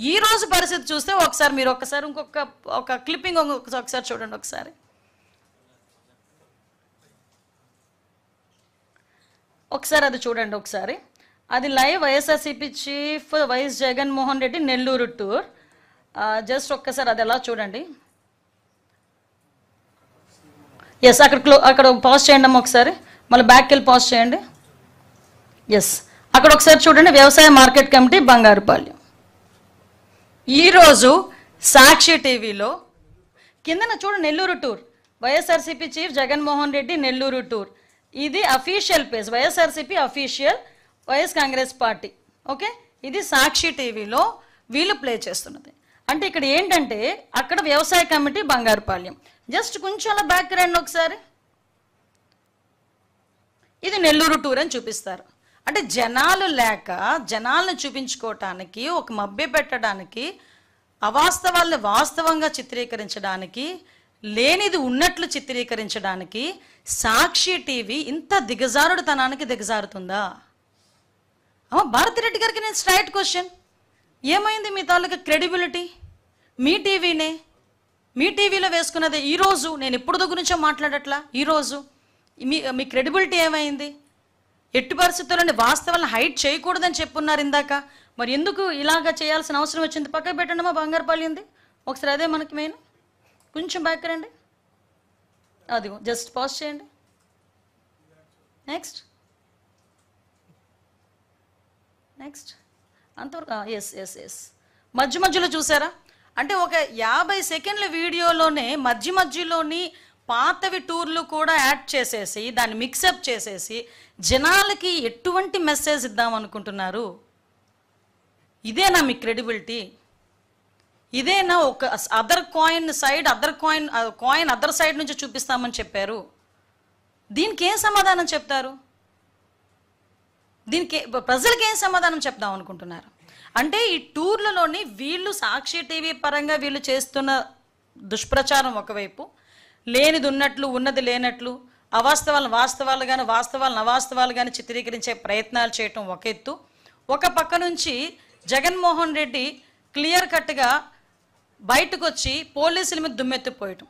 ఈ రోజు పరిస్థితి చూస్తే ఒకసారి మీరు ఇంకొక క్లిప్పింగ్ ఒకసారి చూడండి. ఒకసారి అది చూడండి. ఒకసారి అది live YSRCP chief YS Jaganmohan Reddy Nellore tour. Just ఒక్కసారి అది ఎలా చూడండి. ఎస్, అక్కడ పాజ్ చేయండి అమ్మ. ఒకసారి మళ్ళీ బ్యాక్కి వెళ్ళి పాజ్ చేయండి. ఎస్, అక్కడ ఒకసారి చూడండి. వ్యవసాయ మార్కెట్ కమిటీ బంగారుపాళ్యం. ఈరోజు సాక్షి టీవీలో కిందన చూడండి, Nellore tour, YSRCP chief Jaganmohan Reddy Nellore tour. ఇది official page, YSRCP official, YS Congress party. Okay, ఇది సాక్షి టీవీలో వీళ్ళు ప్లే చేస్తున్నది. అంటే ఇక్కడ ఏంటంటే అక్కడ వ్యవసాయ కమిటీ బంగారుపాళ్యం. జస్ట్ కొంచెం అలా బ్యాక్ రండి ఒకసారి. ఇది నెల్లూరు టూర్ అని చూపిస్తారు. అంటే జనాలు లేక జనాలను చూపించుకోవటానికి, ఒక మభ్య పెట్టడానికి, అవాస్తవాలను వాస్తవంగా చిత్రీకరించడానికి, లేనిది ఉన్నట్లు చిత్రీకరించడానికి సాక్షి టీవీ ఇంత దిగజారుడుతనానికి దిగజారుతుందా? భారతిరెడ్డి గారికి నేను స్ట్రైట్ క్వశ్చన్, ఏమైంది మీ తాలూకా క్రెడిబిలిటీ? మీ టీవీనే, మీ టీవీలో వేసుకున్నదే. ఈరోజు నేను ఎప్పుడు గురించో మాట్లాడట్లా, ఈరోజు మీ క్రెడిబిలిటీ ఏమైంది? ఎట్టి పరిస్థితుల్లోని వాస్తవాలను హైట్ చేయకూడదని చెప్పున్నారు ఇందాక. మరి ఎందుకు ఇలాగా చేయాల్సిన అవసరం వచ్చింది? పక్కకు పెట్టండి మా బంగారుపాళ్యంది. ఒకసారి అదే మనకి మెయిన్. కొంచెం బ్యాక్ రండి. అదిగో జస్ట్ పాజ్ చేయండి. నెక్స్ట్ అంతవరకు. ఎస్ మధ్యలో చూసారా? అంటే ఒక 50 సెకండ్ల వీడియోలోనే మధ్యలోని పాతవి టూర్లు కూడా యాడ్ చేసేసి దాన్ని మిక్సప్ చేసేసి జనాలకి ఎటువంటి మెసేజ్ ఇద్దాం అనుకుంటున్నారు? ఇదేనా మీ క్రెడిబిలిటీ? ఇదేనా ఒక కాయిన్ అదర్ సైడ్ నుంచి చూపిస్తామని చెప్పారు? దీనికి ఏం సమాధానం చెప్తారు? దీనికి ప్రజలకి ఏం సమాధానం చెప్దాం అనుకుంటున్నారు? అంటే ఈ టూర్లలోని వీళ్ళు సాక్షి టీవీ పరంగా వీళ్ళు చేస్తున్న దుష్ప్రచారం ఒకవైపు, లేనిది ఉన్నట్లు ఉన్నది లేనట్లు, అవాస్తవాలను వాస్తవాలు కానీ వాస్తవాలను అవాస్తవాలు కానీ చిత్రీకరించే ప్రయత్నాలు చేయటం ఒక ఎత్తు. ఒక పక్క నుంచి జగన్మోహన్ రెడ్డి క్లియర్ కట్గా బయటకు వచ్చి పోలీసుల మీద దుమ్మెత్తిపోయటం.